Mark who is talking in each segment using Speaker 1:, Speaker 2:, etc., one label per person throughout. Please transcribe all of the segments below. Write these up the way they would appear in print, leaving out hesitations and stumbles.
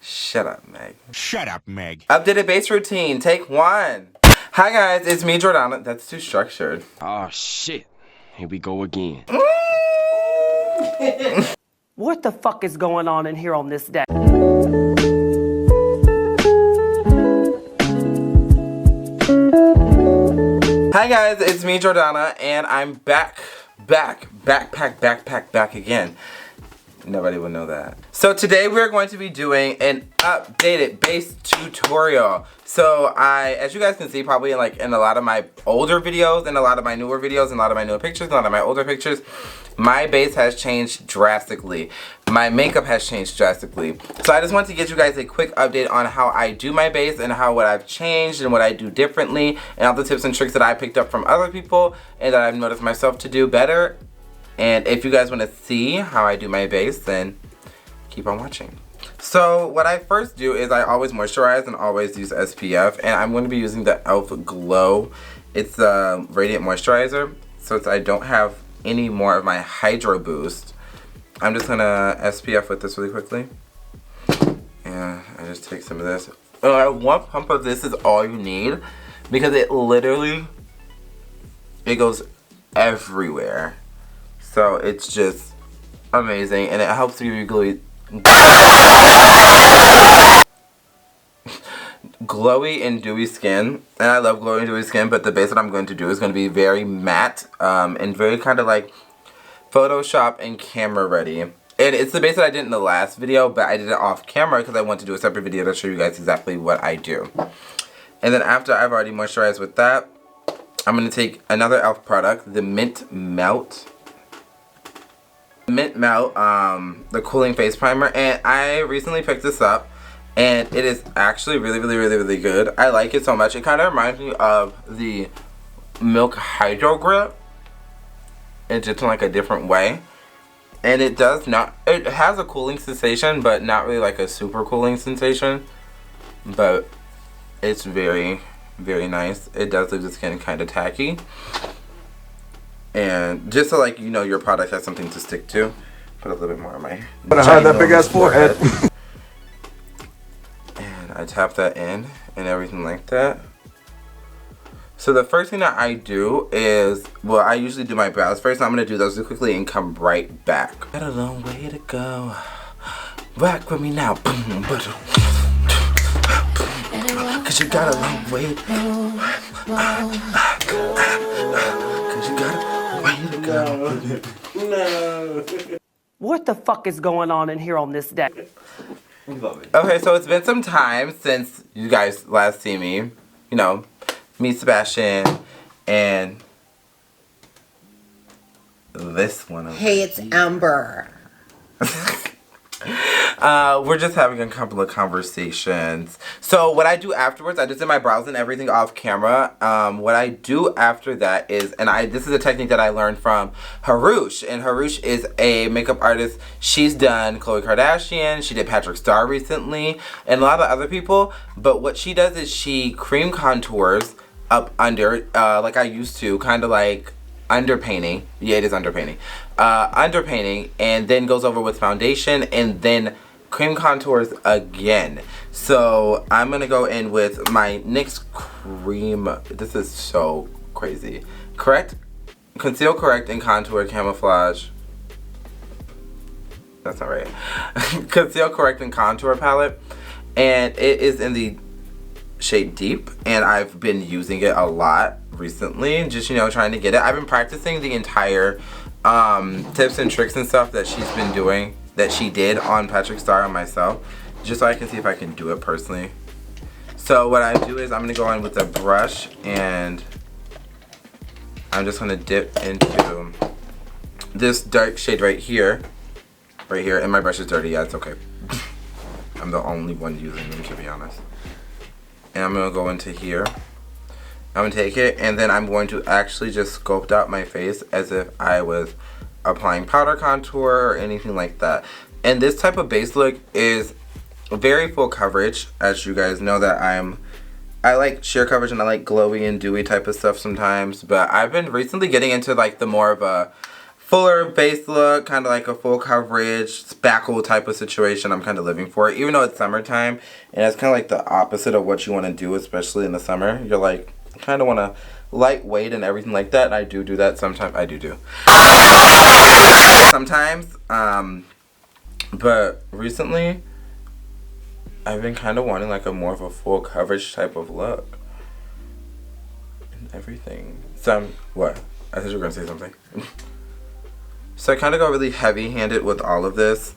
Speaker 1: Shut up, Meg.
Speaker 2: Shut up, Meg.
Speaker 1: Updated base routine, take 1. Hi guys, it's me, Jordana. That's too structured.
Speaker 3: Oh shit. Here we go again.
Speaker 4: What the fuck is going on in here on this day?
Speaker 1: Hi guys, it's me, Jordana, and I'm back again. Nobody would know that. So today we're going to be doing an updated base tutorial. So as you guys can see, probably in a lot of my older videos, and a lot of my newer videos, and a lot of my newer pictures, and a lot of my older pictures, my base has changed drastically. My makeup has changed drastically. So I just want to get you guys a quick update on how I do my base and what I've changed and what I do differently, and all the tips and tricks that I picked up from other people and that I've noticed myself to do better. And if you guys want to see how I do my base, then keep on watching. So what I first do is I always moisturize and always use SPF, and I'm going to be using the e.l.f. Glow. It's a radiant moisturizer, so I don't have any more of my Hydro Boost. I'm just gonna SPF with this really quickly. And I just take some of this. One pump of this is all you need, because it goes everywhere. So it's just amazing, and it helps give you glowy and dewy skin. And I love glowy and dewy skin, but the base that I'm going to do is going to be very matte and very kind of like Photoshop and camera ready. And it's the base that I did in the last video, but I did it off camera because I want to do a separate video to show you guys exactly what I do. And then after I've already moisturized with that, I'm going to take another e.l.f. product, the Mint Melt, the cooling face primer, and I recently picked this up, and it is actually really good. I like it so much. It kind of reminds me of the Milk Hydro Grip. It's just in like a different way, and it has a cooling sensation, but not really like a super cooling sensation, but it's very nice. It does leave the skin kind of tacky. And just so you know your product has something to stick to, put a little bit more on my
Speaker 5: that big ass forehead.
Speaker 1: And I tap that in and everything like that. So the first thing that I do is, well, I usually do my brows first. So I'm going to do those really quickly and come right back. Got a long way to go. Rock with me now. Cause you got a long way to go. Cause you got a way to go. No.
Speaker 4: What the fuck is going on in here on this day?
Speaker 1: Okay, so it's been some time since you guys last see me. You know, me, Sebastian, and this one.
Speaker 6: Hey, it's Amber.
Speaker 1: We're just having a couple of conversations. So what I do afterwards, I just did my brows and everything off camera. What I do after that is, this is a technique that I learned from Harush, and Harush is a makeup artist. She's done Khloe Kardashian, she did Patrick Star recently, and a lot of other people. But what she does is she cream contours up under, like I used to, kind of like underpainting. Yeah, it is underpainting. Underpainting, and then goes over with foundation, and then cream contours again. So I'm gonna go in with my NYX cream. This is so crazy. Conceal, correct, and contour camouflage. That's not right. Conceal, correct, and contour palette, and it is in the shade Deep, and I've been using it a lot recently, just trying to get it. I've been practicing the entire tips and tricks and stuff that she's been doing, that she did on Patrick Star on myself, just so I can see if I can do it personally. So what I do is I'm gonna go in with a brush, and I'm just gonna dip into this dark shade right here, and my brush is dirty. Yeah, it's okay. I'm the only one using them, to be honest. And I'm gonna go into here. I'm gonna take it, and then I'm going to actually just sculpt out my face as if I was applying powder contour or anything like that. And this type of base look is very full coverage, as you guys know that I like sheer coverage and I like glowy and dewy type of stuff sometimes. But I've been recently getting into the more of a fuller base look, kind of like a full coverage, spackle type of situation I'm kind of living for. Even though it's summertime, and it's kind of like the opposite of what you want to do, especially in the summer. You're like, kind of want to lightweight and everything like that, and I do that sometimes. I do. Sometimes, but recently, I've been kind of wanting like a more of a full coverage type of look. And everything. What? I thought you were going to say something. So I kind of go really heavy-handed with all of this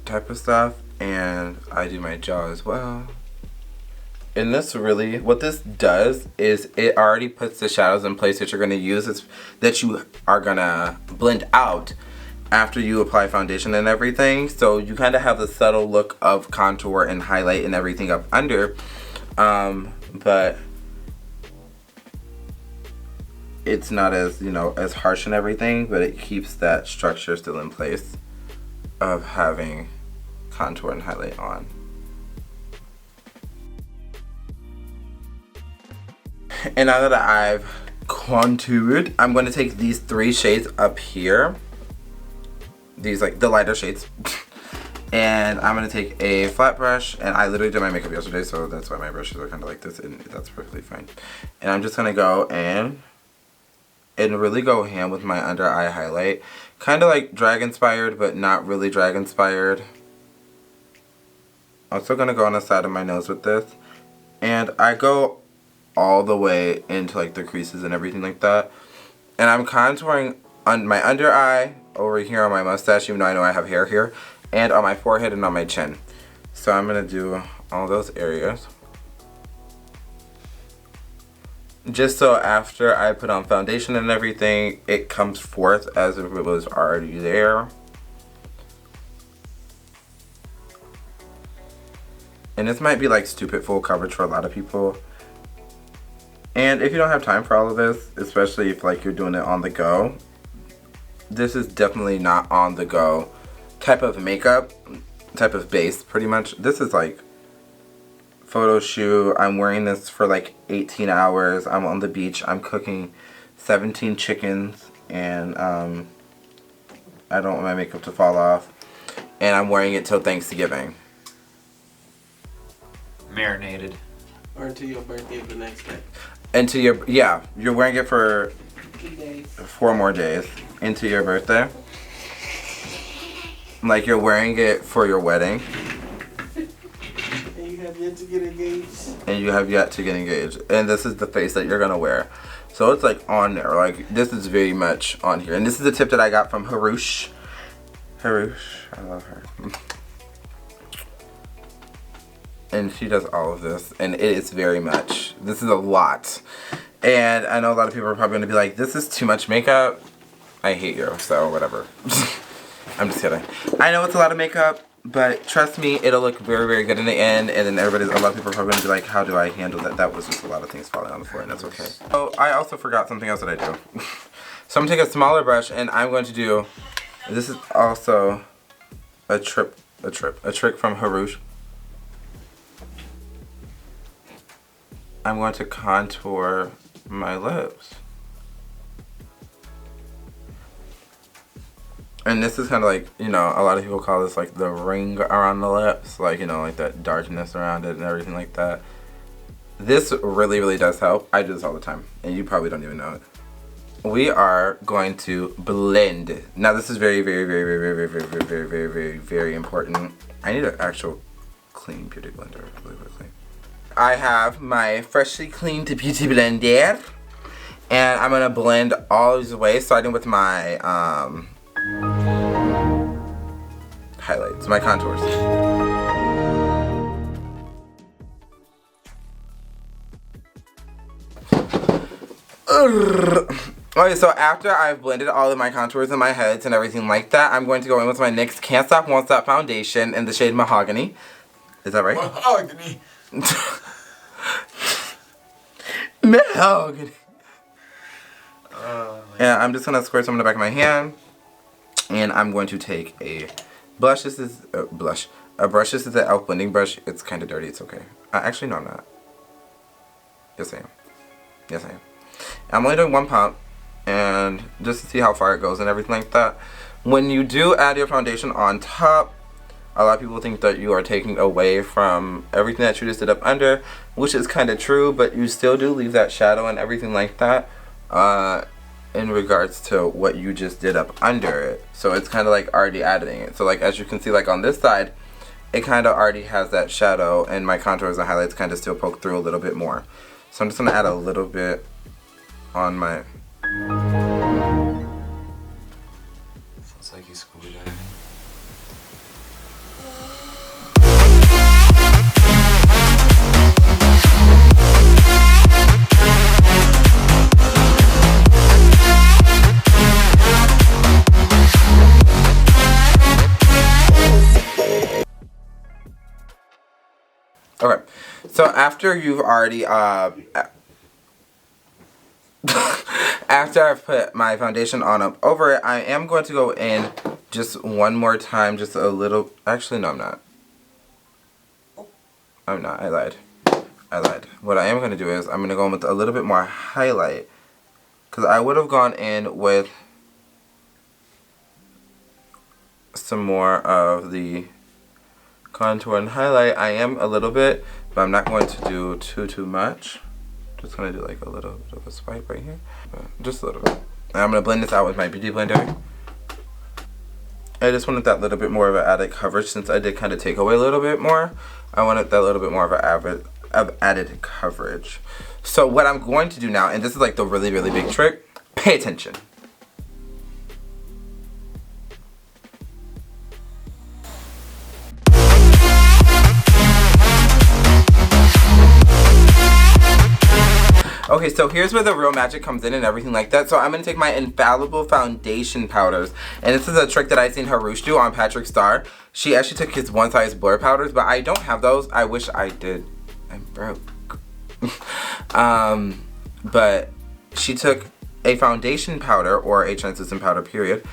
Speaker 1: type of stuff. And I do my jaw as well. And this really, what this does is it already puts the shadows in place that you're going to use, that you are going to blend out after you apply foundation and everything. So you kind of have the subtle look of contour and highlight and everything up under. But it's not as, you know, as harsh and everything, but it keeps that structure still in place of having contour and highlight on. And now that I've contoured, I'm going to take these 3 shades up here. These, like, the lighter shades. And I'm going to take a flat brush. And I literally did my makeup yesterday, so that's why my brushes are kind of like this. And that's perfectly fine. And I'm just going to go and really go ham with my under eye highlight. Kind of like drag inspired, but not really drag inspired. I'm still going to go on the side of my nose with this. And I go all the way into like the creases and everything like that. And I'm contouring on my under eye, over here on my mustache, even though I know I have hair here, and on my forehead and on my chin. So I'm going to do all those areas. Just so after I put on foundation and everything, it comes forth as if it was already there. And this might be like stupid full coverage for a lot of people. And if you don't have time for all of this, especially if like you're doing it on the go, this is definitely not on the go type of makeup, type of base pretty much. This is like photo shoot. I'm wearing this for like 18 hours. I'm on the beach. I'm cooking 17 chickens and I don't want my makeup to fall off. And I'm wearing it till Thanksgiving.
Speaker 2: Marinated.
Speaker 6: Or until your birthday the next day.
Speaker 1: Into your, yeah, you're wearing it for
Speaker 6: 2 days.
Speaker 1: 4 more days into your birthday. Like you're wearing it for your wedding.
Speaker 6: And you have yet to get engaged.
Speaker 1: And you have yet to get engaged. And this is the face that you're gonna wear. So it's like on there. Like this is very much on here. And this is a tip that I got from Harush. Harush, I love her. And she does all of this, and it is very much, this is a lot. And I know a lot of people are probably going to be like, this is too much makeup. I hate you, so whatever. I'm just kidding. I know it's a lot of makeup, but trust me, it'll look very, very good in the end. And then a lot of people are probably going to be like, how do I handle that? That was just a lot of things falling on the floor, and that's okay. Oh, I also forgot something else that I do. So I'm going to take a smaller brush, and I'm going to do, this is also a trick from Harush. I'm going to contour my lips. And this is kind of like, you know, a lot of people call this like the ring around the lips. Like, you know, like that darkness around it and everything like that. This really, really does help. I do this all the time. And you probably don't even know it. We are going to blend. Now this is very, very, very, very, very, very, very, very, very, very, very important. I need an actual clean beauty blender really quickly. I have my freshly cleaned beauty blender, and I'm gonna blend all these away, starting with my highlights, my contours. Okay, so after I've blended all of my contours and my heads and everything like that, I'm going to go in with my NYX Can't Stop Won't Stop foundation in the shade Mahogany. Is that right?
Speaker 2: Mahogany.
Speaker 1: Mahogany. And I'm just gonna squirt some in the back of my hand, and I'm going to take a blush. This is a brush. This is an e.l.f. blending brush. It's kind of dirty. It's okay. Actually, no, I'm not. Yes, I am. Yes, I am. I'm only doing one pump, and just to see how far it goes and everything like that. When you do add your foundation on top, a lot of people think that you are taking away from everything that you just did up under, which is kind of true, but you still do leave that shadow and everything like that in regards to what you just did up under it. So it's kind of like already adding it. So like as you can see, like on this side, it kind of already has that shadow, and my contours and highlights kind of still poke through a little bit more. So I'm just going to add a little bit on my...
Speaker 3: Feels like he's scuba diving.
Speaker 1: Okay, so after you've already, after I've put my foundation on up over it, I am going to go in just one more time, just a little, actually no I'm not. I'm not, I lied. What I am going to do is I'm going to go in with a little bit more highlight, because I would have gone in with some more of the contour and highlight. I am a little bit, but I'm not going to do too much. Just gonna do like a little bit of a swipe right here, just a little bit. And I'm gonna blend this out with my beauty blender. I just wanted that little bit more of an added coverage, since I did kind of take away a little bit more. I wanted that little bit more of added coverage. So what I'm going to do now, and this is like the really big trick, pay attention. Okay, so here's where the real magic comes in and everything like that. So I'm going to take my infallible foundation powders. And this is a trick that I seen Harush do on Patrick Star. She actually took his one size blur powders, but I don't have those. I wish I did. I'm broke. But she took a foundation powder, or a translucent powder period.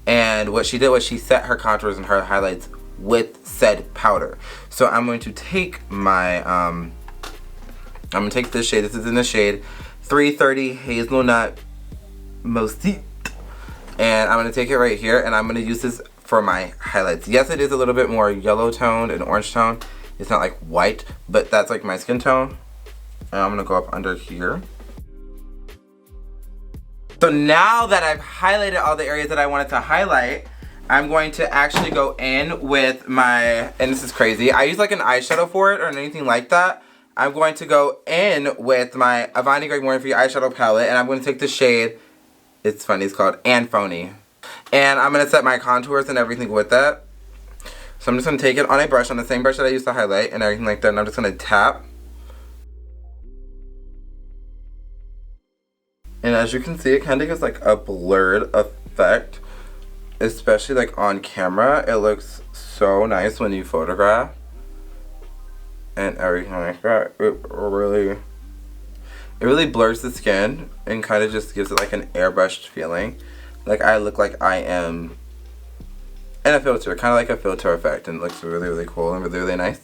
Speaker 1: And what she did was she set her contours and her highlights with said powder. So I'm going to take my... I'm going to take this shade. This is in the shade 330 Hazelnut Moustique. And I'm going to take it right here, and I'm going to use this for my highlights. Yes, it is a little bit more yellow toned and orange tone. It's not like white, but that's like my skin tone. And I'm going to go up under here. So now that I've highlighted all the areas that I wanted to highlight, I'm going to actually go in with my, and this is crazy, I use like an eyeshadow for it or anything like that. I'm going to go in with my Avani Greg Morning Free eyeshadow palette, and I'm going to take the shade, it's funny, it's called And Phony. And I'm going to set my contours and everything with that. So I'm just going to take it on a brush, on the same brush that I used to highlight and everything like that, and I'm just going to tap. And as you can see, it kind of gives like a blurred effect, especially like on camera. It looks so nice when you photograph and everything like that. It really blurs the skin and kind of just gives it like an airbrushed feeling. Like I look like I am in a filter, kind of like a filter effect, and it looks really cool and really nice.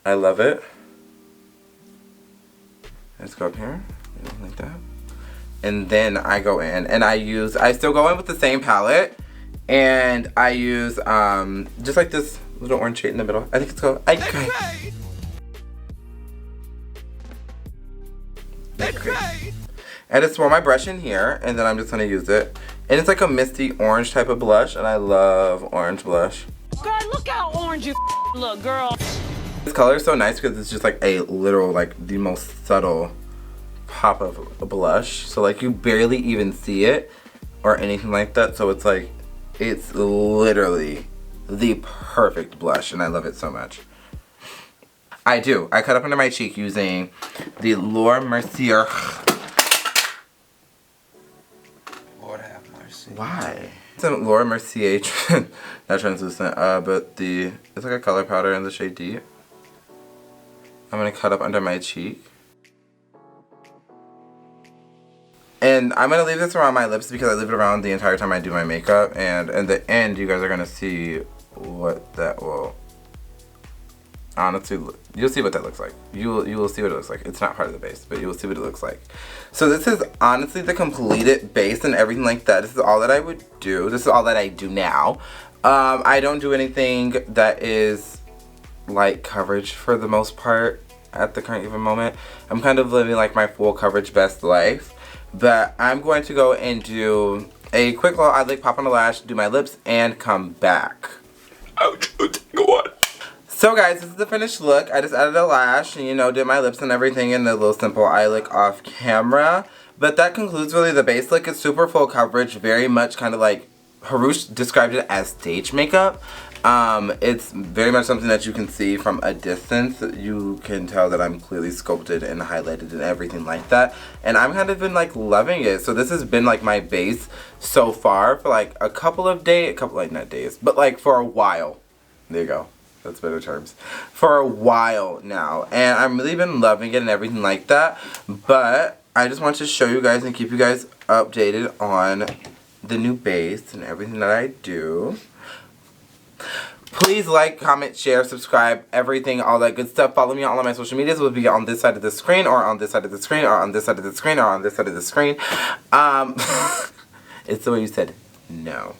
Speaker 1: I love it. Let's go up here, like that. And then I go in and I still go in with the same palette, and I use just like this little orange shade in the middle. I think it's called Ike. I just swirl my brush in here, and then I'm just gonna use it. And it's like a misty orange type of blush, and I love orange blush.
Speaker 4: Girl, look how orange you look, girl.
Speaker 1: This color is so nice because it's just like a literal, like the most subtle pop of a blush. So like you barely even see it or anything like that. So it's like, it's literally the perfect blush, and I love it so much. I cut up under my cheek using the Laura Mercier.
Speaker 3: Lord have mercy.
Speaker 1: Why? It's a Laura Mercier, not translucent, but it's like a color powder in the shade Deep. I'm gonna cut up under my cheek. And I'm gonna leave this around my lips because I leave it around the entire time I do my makeup, and in the end you guys are gonna see what that will honestly, you'll see what that looks like. You will see what it looks like. It's not part of the base, but you will see what it looks like. So this is honestly the completed base and everything like that. This is all that I would do. This is all that I do now. I don't do anything that is light coverage for the most part at the current given moment. I'm kind of living like my full coverage best life. But I'm going to go and do a quick little eyelid pop on the lash, do my lips, and come back.
Speaker 3: Ouch, go on.
Speaker 1: So guys, this is the finished look. I just added a lash and, you know, did my lips and everything in the little simple eye look off camera. But that concludes really the base look. It's super full coverage, very much kind of like Harush described it as stage makeup. It's very much something that you can see from a distance. You can tell that I'm clearly sculpted and highlighted and everything like that. And I've kind of been like loving it. So this has been like my base so far for like a couple of days, not days, but like for a while. There you go. That's better terms. For a while now. And I've really been loving it and everything like that. But I just want to show you guys and keep you guys updated on the new base and everything that I do. Please like, comment, share, subscribe, everything, all that good stuff. Follow me on all of my social medias. Will be on this side of the screen, or on this side of the screen, or on this side of the screen, or on this side of the screen. It's the way you said no.